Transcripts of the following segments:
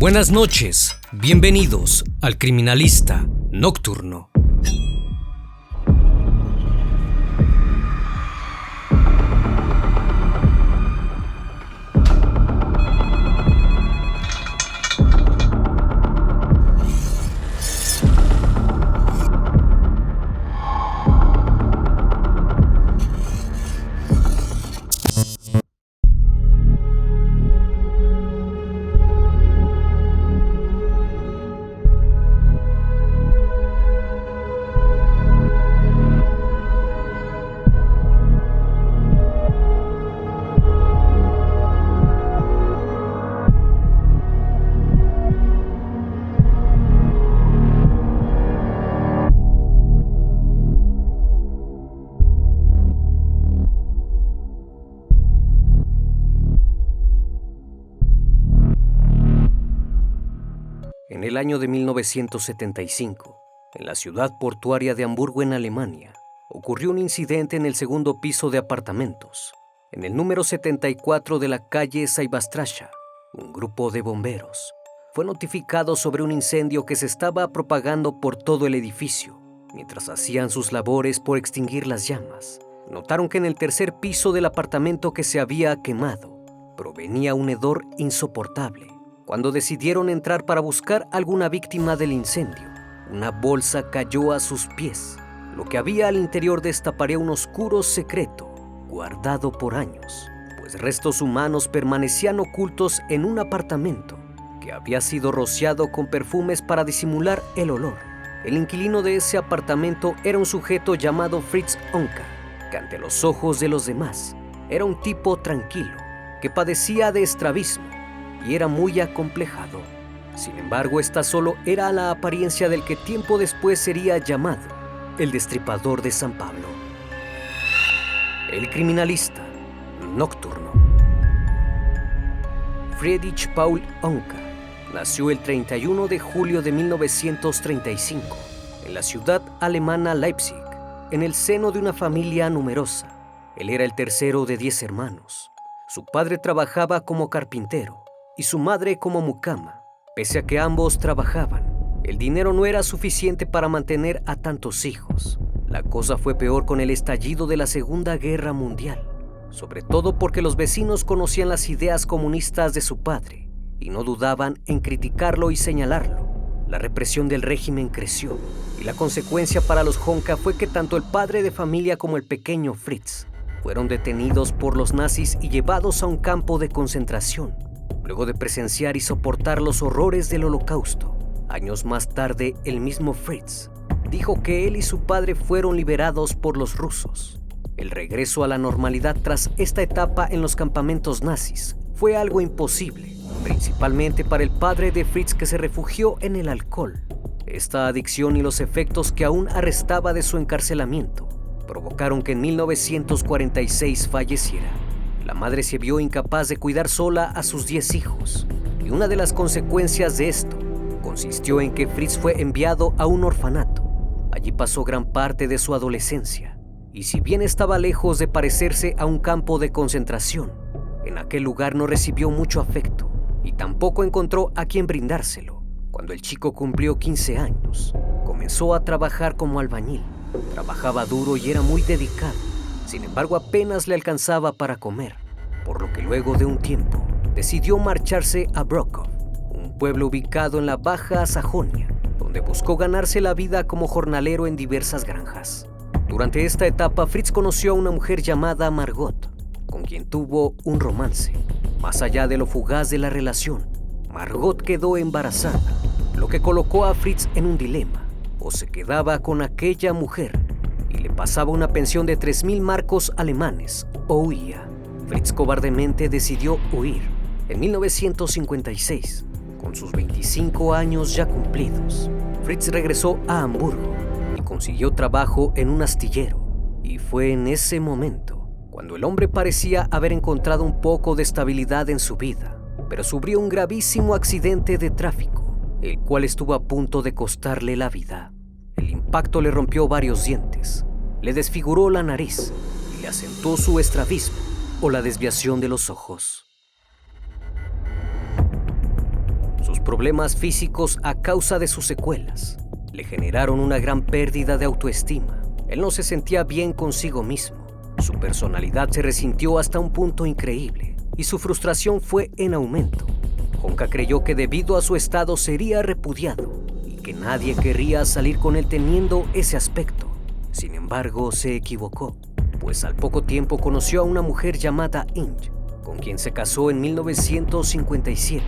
Buenas noches, bienvenidos al Criminalista Nocturno. En el año de 1975, en la ciudad portuaria de Hamburgo, en Alemania, ocurrió un incidente en el segundo piso de apartamentos. En el número 74 de la calle Seibastraße, un grupo de bomberos fue notificado sobre un incendio que se estaba propagando por todo el edificio. Mientras hacían sus labores por extinguir las llamas, notaron que en el tercer piso del apartamento que se había quemado provenía un hedor insoportable. Cuando decidieron entrar para buscar alguna víctima del incendio, una bolsa cayó a sus pies. Lo que había al interior destaparía un oscuro secreto guardado por años, pues restos humanos permanecían ocultos en un apartamento que había sido rociado con perfumes para disimular el olor. El inquilino de ese apartamento era un sujeto llamado Fritz Onka, que ante los ojos de los demás era un tipo tranquilo, que padecía de estrabismo y era muy acomplejado. Sin embargo, esta solo era la apariencia del que tiempo después sería llamado el Destripador de San Pablo. El Criminalista Nocturno. Friedrich Paul Onka nació el 31 de julio de 1935 en la ciudad alemana Leipzig, en el seno de una familia numerosa. Él era el tercero de 10 hermanos. Su padre trabajaba como carpintero y su madre como mucama. Pese a que ambos trabajaban, el dinero no era suficiente para mantener a tantos hijos. La cosa fue peor con el estallido de la Segunda Guerra Mundial, sobre todo porque los vecinos conocían las ideas comunistas de su padre y no dudaban en criticarlo y señalarlo. La represión del régimen creció y la consecuencia para los Honka fue que tanto el padre de familia como el pequeño Fritz fueron detenidos por los nazis y llevados a un campo de concentración. Luego de presenciar y soportar los horrores del Holocausto, años más tarde el mismo Fritz dijo que él y su padre fueron liberados por los rusos. El regreso a la normalidad tras esta etapa en los campamentos nazis fue algo imposible, principalmente para el padre de Fritz, que se refugió en el alcohol. Esta adicción y los efectos que aún arrestaba de su encarcelamiento provocaron que en 1946 falleciera. La madre se vio incapaz de cuidar sola a sus 10 hijos, y una de las consecuencias de esto consistió en que Fritz fue enviado a un orfanato. Allí pasó gran parte de su adolescencia, y si bien estaba lejos de parecerse a un campo de concentración, en aquel lugar no recibió mucho afecto y tampoco encontró a quien brindárselo. Cuando el chico cumplió 15 años, comenzó a trabajar como albañil. Trabajaba duro y era muy dedicado. Sin embargo, apenas le alcanzaba para comer, por lo que luego de un tiempo decidió marcharse a Brockhof, un pueblo ubicado en la Baja Sajonia, donde buscó ganarse la vida como jornalero en diversas granjas. Durante esta etapa, Fritz conoció a una mujer llamada Margot, con quien tuvo un romance. Más allá de lo fugaz de la relación, Margot quedó embarazada, lo que colocó a Fritz en un dilema: o se quedaba con aquella mujer y le pasaba una pensión de 3.000 marcos alemanes, o huía. Fritz cobardemente decidió huir. En 1956, con sus 25 años ya cumplidos, Fritz regresó a Hamburgo y consiguió trabajo en un astillero. Y fue en ese momento cuando el hombre parecía haber encontrado un poco de estabilidad en su vida, pero sufrió un gravísimo accidente de tráfico, el cual estuvo a punto de costarle la vida. El impacto le rompió varios dientes, le desfiguró la nariz y le acentuó su estrabismo o la desviación de los ojos. Sus problemas físicos a causa de sus secuelas le generaron una gran pérdida de autoestima. Él no se sentía bien consigo mismo. Su personalidad se resintió hasta un punto increíble y su frustración fue en aumento. Honka creyó que debido a su estado sería repudiado y que nadie querría salir con él teniendo ese aspecto. Sin embargo, se equivocó, pues al poco tiempo conoció a una mujer llamada Inge, con quien se casó en 1957.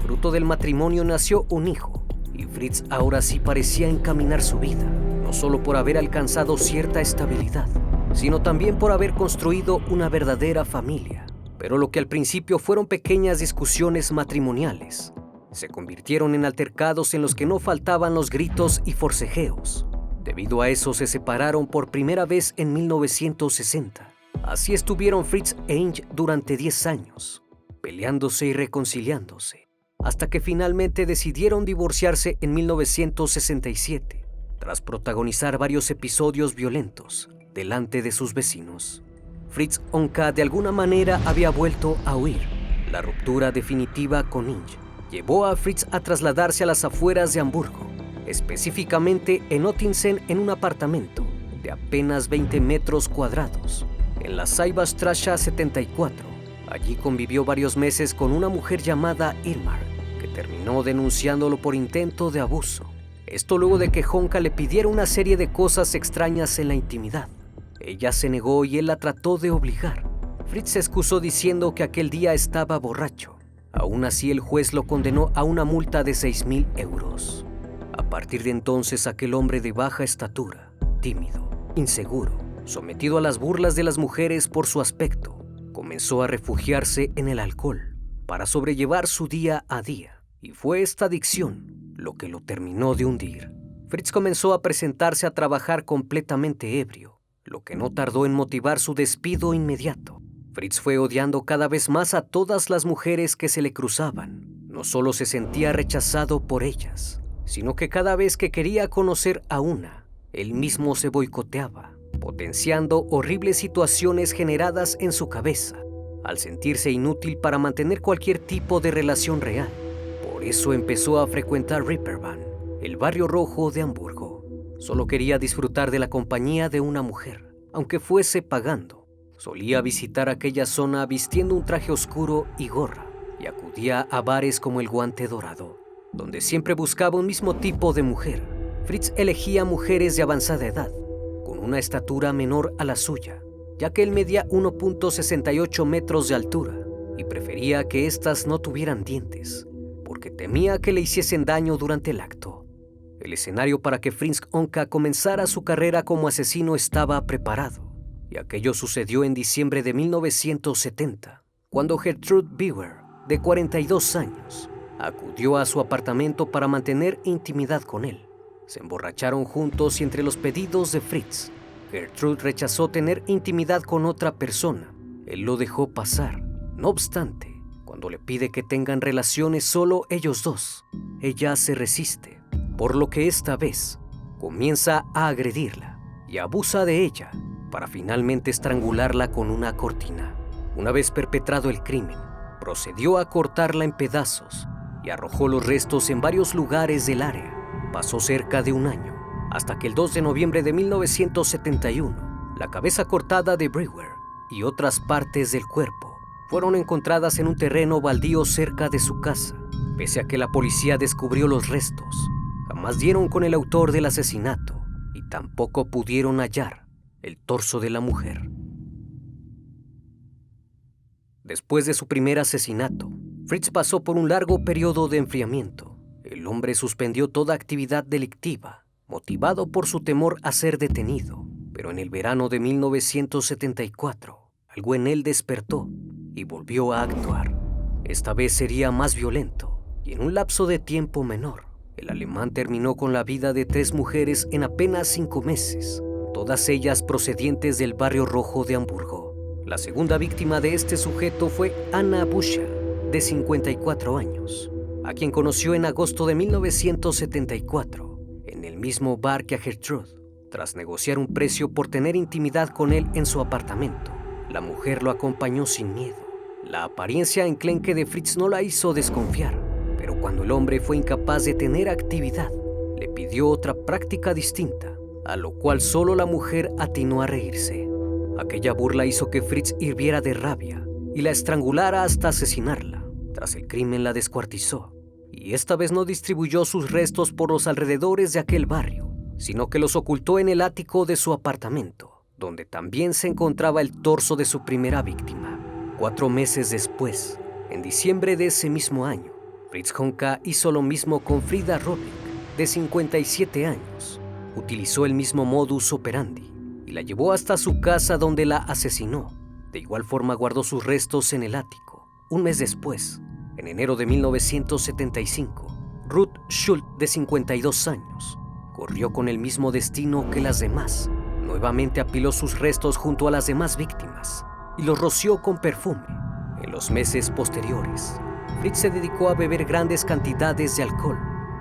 Fruto del matrimonio nació un hijo, y Fritz ahora sí parecía encaminar su vida, no solo por haber alcanzado cierta estabilidad, sino también por haber construido una verdadera familia. Pero lo que al principio fueron pequeñas discusiones matrimoniales, se convirtieron en altercados en los que no faltaban los gritos y forcejeos. Debido a eso se separaron por primera vez en 1960. Así estuvieron Fritz e Inge durante 10 años, peleándose y reconciliándose, hasta que finalmente decidieron divorciarse en 1967, tras protagonizar varios episodios violentos delante de sus vecinos. Fritz Honka de alguna manera había vuelto a huir. La ruptura definitiva con Inge llevó a Fritz a trasladarse a las afueras de Hamburgo, específicamente en Ottensen, en un apartamento de apenas 20 metros cuadrados, en la Seiberstraße 74. Allí convivió varios meses con una mujer llamada Irmar, que terminó denunciándolo por intento de abuso. Esto luego de que Honka le pidiera una serie de cosas extrañas en la intimidad. Ella se negó y él la trató de obligar. Fritz se excusó diciendo que aquel día estaba borracho. Aún así, el juez lo condenó a una multa de 6.000 euros. A partir de entonces, aquel hombre de baja estatura, tímido, inseguro, sometido a las burlas de las mujeres por su aspecto, comenzó a refugiarse en el alcohol para sobrellevar su día a día. Y fue esta adicción lo que lo terminó de hundir. Fritz comenzó a presentarse a trabajar completamente ebrio, lo que no tardó en motivar su despido inmediato. Fritz fue odiando cada vez más a todas las mujeres que se le cruzaban. No solo se sentía rechazado por ellas, sino que cada vez que quería conocer a una, él mismo se boicoteaba, potenciando horribles situaciones generadas en su cabeza, al sentirse inútil para mantener cualquier tipo de relación real. Por eso empezó a frecuentar Reeperbahn, el barrio rojo de Hamburgo. Solo quería disfrutar de la compañía de una mujer, aunque fuese pagando. Solía visitar aquella zona vistiendo un traje oscuro y gorra, y acudía a bares como el Guante Dorado, donde siempre buscaba un mismo tipo de mujer. Fritz elegía mujeres de avanzada edad, con una estatura menor a la suya, ya que él medía 1.68 metros de altura y prefería que éstas no tuvieran dientes, porque temía que le hiciesen daño durante el acto. El escenario para que Fritz Honka comenzara su carrera como asesino estaba preparado, y aquello sucedió en diciembre de 1970, cuando Gertrude Bauer, de 42 años, acudió a su apartamento para mantener intimidad con él. Se emborracharon juntos y entre los pedidos de Fritz, Gertrude rechazó tener intimidad con otra persona. Él lo dejó pasar. No obstante, cuando le pide que tengan relaciones solo ellos dos, ella se resiste, por lo que esta vez comienza a agredirla y abusa de ella para finalmente estrangularla con una cortina. Una vez perpetrado el crimen, procedió a cortarla en pedazos y arrojó los restos en varios lugares del área. Pasó cerca de un año, hasta que el 2 de noviembre de 1971, la cabeza cortada de Brewer y otras partes del cuerpo fueron encontradas en un terreno baldío cerca de su casa. Pese a que la policía descubrió los restos, jamás dieron con el autor del asesinato y tampoco pudieron hallar el torso de la mujer. Después de su primer asesinato, Fritz pasó por un largo periodo de enfriamiento. El hombre suspendió toda actividad delictiva, motivado por su temor a ser detenido. Pero en el verano de 1974, algo en él despertó y volvió a actuar. Esta vez sería más violento y en un lapso de tiempo menor. El alemán terminó con la vida de 3 mujeres en apenas 5 meses, todas ellas procedientes del barrio rojo de Hamburgo. La segunda víctima de este sujeto fue Anna Buscher, de 54 años, a quien conoció en agosto de 1974, en el mismo bar que a Gertrude. Tras negociar un precio por tener intimidad con él en su apartamento, la mujer lo acompañó sin miedo. La apariencia enclenque de Fritz no la hizo desconfiar, pero cuando el hombre fue incapaz de tener actividad, le pidió otra práctica distinta, a lo cual solo la mujer atinó a reírse. Aquella burla hizo que Fritz hirviera de rabia y la estrangulara hasta asesinarla. Tras el crimen la descuartizó, y esta vez no distribuyó sus restos por los alrededores de aquel barrio, sino que los ocultó en el ático de su apartamento, donde también se encontraba el torso de su primera víctima. 4 meses después, en diciembre de ese mismo año, Fritz Honka hizo lo mismo con Frida Roblick, de 57 años. Utilizó el mismo modus operandi y la llevó hasta su casa, donde la asesinó. De igual forma guardó sus restos en el ático. Un mes después, en enero de 1975, Ruth Schultz, de 52 años, corrió con el mismo destino que las demás. Nuevamente apiló sus restos junto a las demás víctimas y los roció con perfume. En los meses posteriores, Fritz se dedicó a beber grandes cantidades de alcohol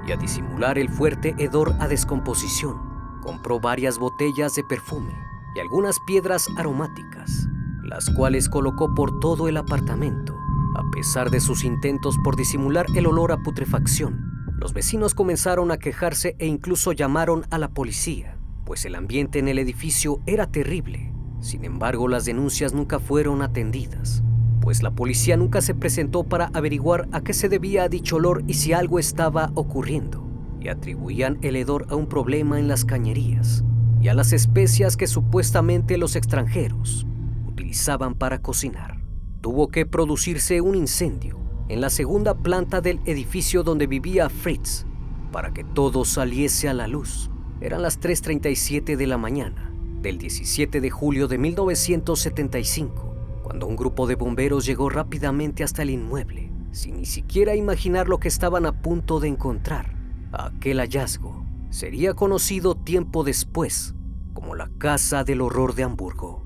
y a disimular el fuerte hedor a descomposición. Compró varias botellas de perfume y algunas piedras aromáticas, las cuales colocó por todo el apartamento. A pesar de sus intentos por disimular el olor a putrefacción, los vecinos comenzaron a quejarse e incluso llamaron a la policía, pues el ambiente en el edificio era terrible. Sin embargo, las denuncias nunca fueron atendidas, pues la policía nunca se presentó para averiguar a qué se debía dicho olor y si algo estaba ocurriendo, y atribuían el hedor a un problema en las cañerías y a las especias que supuestamente los extranjeros utilizaban para cocinar. Tuvo que producirse un incendio en la segunda planta del edificio donde vivía Fritz para que todo saliese a la luz. Eran las 3:37 de la mañana del 17 de julio de 1975, cuando un grupo de bomberos llegó rápidamente hasta el inmueble, sin ni siquiera imaginar lo que estaban a punto de encontrar. Aquel hallazgo sería conocido tiempo después como la Casa del Horror de Hamburgo.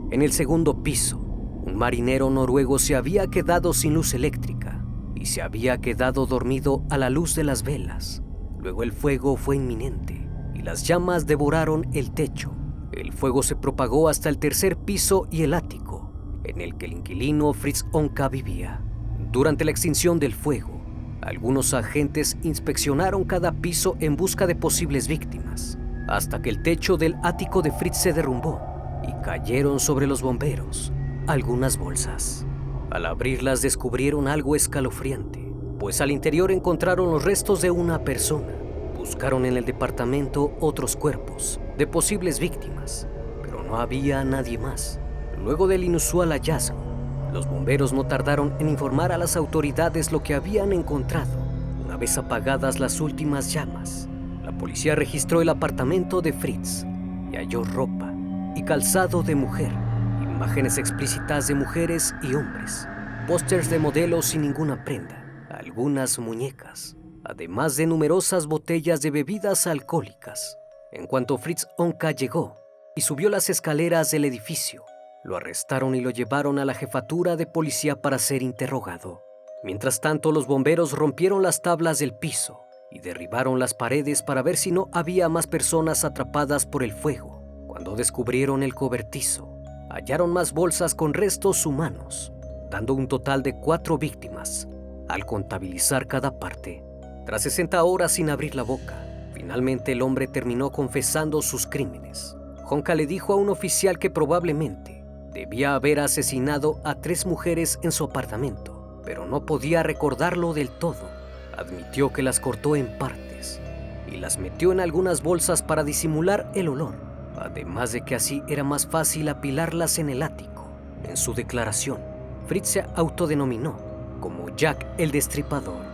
En el segundo piso, un marinero noruego se había quedado sin luz eléctrica y se había quedado dormido a la luz de las velas. Luego el fuego fue inminente y las llamas devoraron el techo. El fuego se propagó hasta el tercer piso y el ático, en el que el inquilino Fritz Honka vivía. Durante la extinción del fuego, algunos agentes inspeccionaron cada piso en busca de posibles víctimas, hasta que el techo del ático de Fritz se derrumbó y cayeron sobre los bomberos algunas bolsas. Al abrirlas descubrieron algo escalofriante, pues al interior encontraron los restos de una persona. Buscaron en el departamento otros cuerpos de posibles víctimas, pero no había nadie más. Luego del inusual hallazgo, los bomberos no tardaron en informar a las autoridades lo que habían encontrado. Una vez apagadas las últimas llamas, la policía registró el apartamento de Fritz y halló ropa y calzado de mujer, imágenes explícitas de mujeres y hombres, pósters de modelos sin ninguna prenda, algunas muñecas, además de numerosas botellas de bebidas alcohólicas. En cuanto Fritz Honka llegó y subió las escaleras del edificio, lo arrestaron y lo llevaron a la jefatura de policía para ser interrogado. Mientras tanto, los bomberos rompieron las tablas del piso y derribaron las paredes para ver si no había más personas atrapadas por el fuego. Cuando descubrieron el cobertizo, hallaron más bolsas con restos humanos, dando un total de 4 víctimas al contabilizar cada parte. Tras 60 horas sin abrir la boca, finalmente el hombre terminó confesando sus crímenes. Honka le dijo a un oficial que probablemente debía haber asesinado a 3 mujeres en su apartamento, pero no podía recordarlo del todo. Admitió que las cortó en partes y las metió en algunas bolsas para disimular el olor, además de que así era más fácil apilarlas en el ático. En su declaración, Fritz se autodenominó como Jack el Destripador.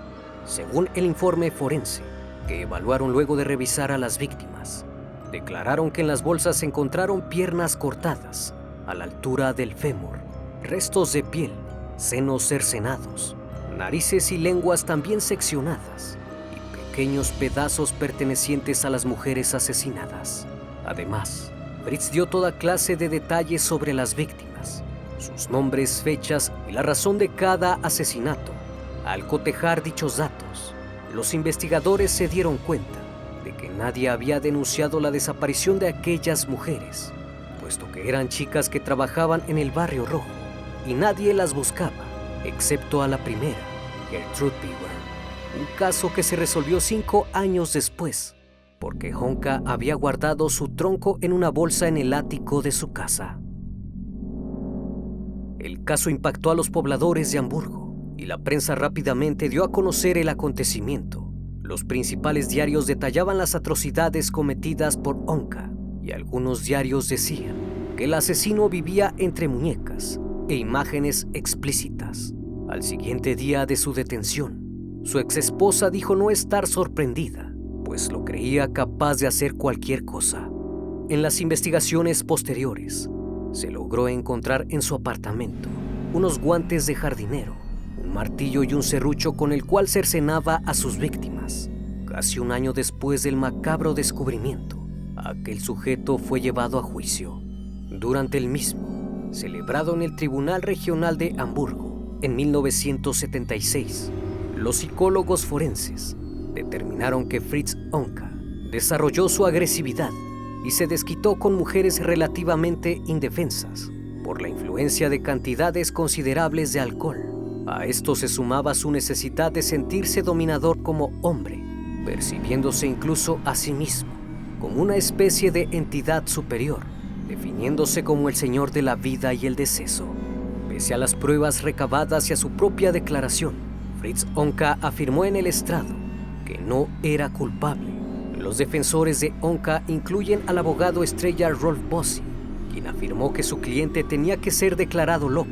Según el informe forense, que evaluaron luego de revisar a las víctimas, declararon que en las bolsas se encontraron piernas cortadas a la altura del fémur, restos de piel, senos cercenados, narices y lenguas también seccionadas y pequeños pedazos pertenecientes a las mujeres asesinadas. Además, Fritz dio toda clase de detalles sobre las víctimas, sus nombres, fechas y la razón de cada asesinato. Al cotejar dichos datos, los investigadores se dieron cuenta de que nadie había denunciado la desaparición de aquellas mujeres, puesto que eran chicas que trabajaban en el Barrio Rojo y nadie las buscaba. excepto a la primera, Gertrude Beaver, un caso que se resolvió 5 años después, porque Honka había guardado su tronco en una bolsa en el ático de su casa. El caso impactó a los pobladores de Hamburgo y la prensa rápidamente dio a conocer el acontecimiento. Los principales diarios detallaban las atrocidades cometidas por Honka y algunos diarios decían que el asesino vivía entre muñecas e imágenes explícitas. Al siguiente día de su detención, su exesposa dijo no estar sorprendida, pues lo creía capaz de hacer cualquier cosa. En las investigaciones posteriores, se logró encontrar en su apartamento unos guantes de jardinero, un martillo y un serrucho con el cual cercenaba a sus víctimas. Casi un año después del macabro descubrimiento, aquel sujeto fue llevado a juicio. Durante el mismo, celebrado en el Tribunal Regional de Hamburgo en 1976, los psicólogos forenses determinaron que Fritz Honka desarrolló su agresividad y se desquitó con mujeres relativamente indefensas por la influencia de cantidades considerables de alcohol. A esto se sumaba su necesidad de sentirse dominador como hombre, percibiéndose incluso a sí mismo como una especie de entidad superior, definiéndose como el señor de la vida y el deceso. Pese a las pruebas recabadas y a su propia declaración, Fritz Honka afirmó en el estrado que no era culpable. Los defensores de Honka incluyen al abogado estrella Rolf Bossi, quien afirmó que su cliente tenía que ser declarado loco,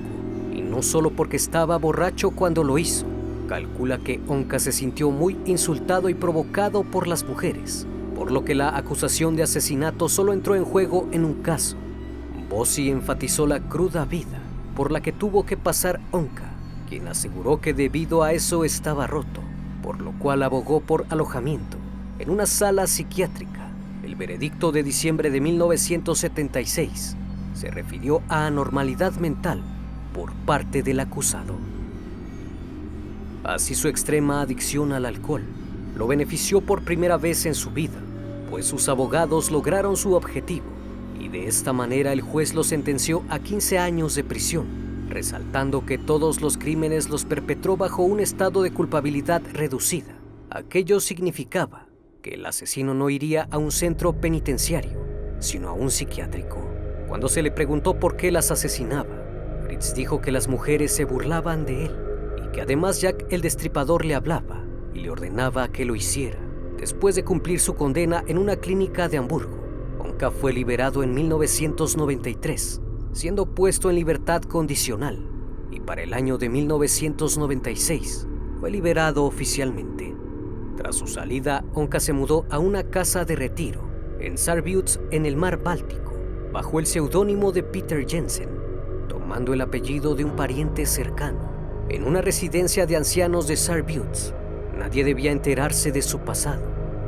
y no solo porque estaba borracho cuando lo hizo. Calcula que Honka se sintió muy insultado y provocado por las mujeres, por lo que la acusación de asesinato solo entró en juego en un caso. Bossi enfatizó la cruda vida por la que tuvo que pasar Honka, quien aseguró que debido a eso estaba roto, por lo cual abogó por alojamiento en una sala psiquiátrica. El veredicto de diciembre de 1976 se refirió a anormalidad mental por parte del acusado. Así su extrema adicción al alcohol lo benefició por primera vez en su vida, pues sus abogados lograron su objetivo y de esta manera el juez lo sentenció a 15 años de prisión, resaltando que todos los crímenes los perpetró bajo un estado de culpabilidad reducida. Aquello significaba que el asesino no iría a un centro penitenciario, sino a un psiquiátrico. Cuando se le preguntó por qué las asesinaba, Fritz dijo que las mujeres se burlaban de él y que además Jack el Destripador le hablaba y le ordenaba que lo hiciera. Después de cumplir su condena en una clínica de Hamburgo, Honka fue liberado en 1993, siendo puesto en libertad condicional, y para el año de 1996 fue liberado oficialmente. Tras su salida, Honka se mudó a una casa de retiro en Saarbrücken, en el mar Báltico, bajo el seudónimo de Peter Jensen, tomando el apellido de un pariente cercano. En una residencia de ancianos de Saarbrücken, nadie debía enterarse de su pasado,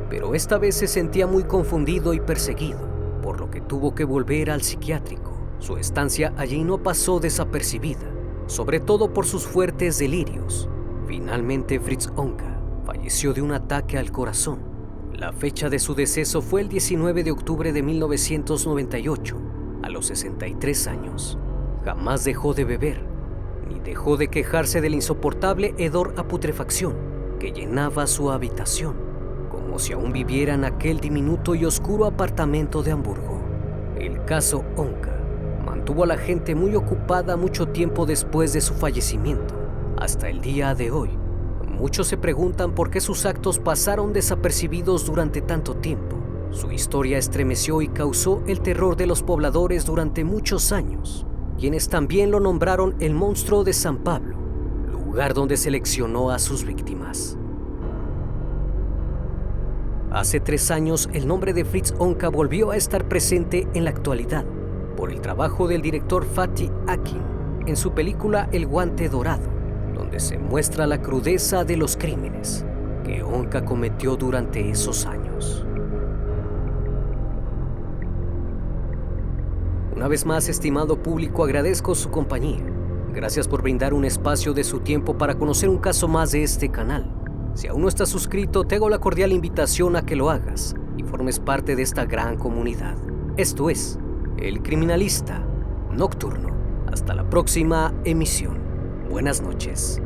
pero esta vez se sentía muy confundido y perseguido, por lo que tuvo que volver al psiquiátrico. Su estancia allí no pasó desapercibida, sobre todo por sus fuertes delirios. Finalmente, Fritz Honka falleció de un ataque al corazón. La fecha de su deceso fue el 19 de octubre de 1998, a los 63 años. Jamás dejó de beber, ni dejó de quejarse del insoportable hedor a putrefacción que llenaba su habitación, como si aún viviera en aquel diminuto y oscuro apartamento de Hamburgo. El caso Honka mantuvo a la gente muy ocupada mucho tiempo después de su fallecimiento. Hasta el día de hoy, muchos se preguntan por qué sus actos pasaron desapercibidos durante tanto tiempo. Su historia estremeció y causó el terror de los pobladores durante muchos años, quienes también lo nombraron el monstruo de San Pablo, lugar donde seleccionó a sus víctimas. Hace 3 años, el nombre de Fritz Honka volvió a estar presente en la actualidad por el trabajo del director Fatih Akin en su película El Guante Dorado, donde se muestra la crudeza de los crímenes que Honka cometió durante esos años. Una vez más, estimado público, agradezco su compañía. Gracias por brindar un espacio de su tiempo para conocer un caso más de este canal. Si aún no estás suscrito, te hago la cordial invitación a que lo hagas y formes parte de esta gran comunidad. Esto es El Criminalista Nocturno. Hasta la próxima emisión. Buenas noches.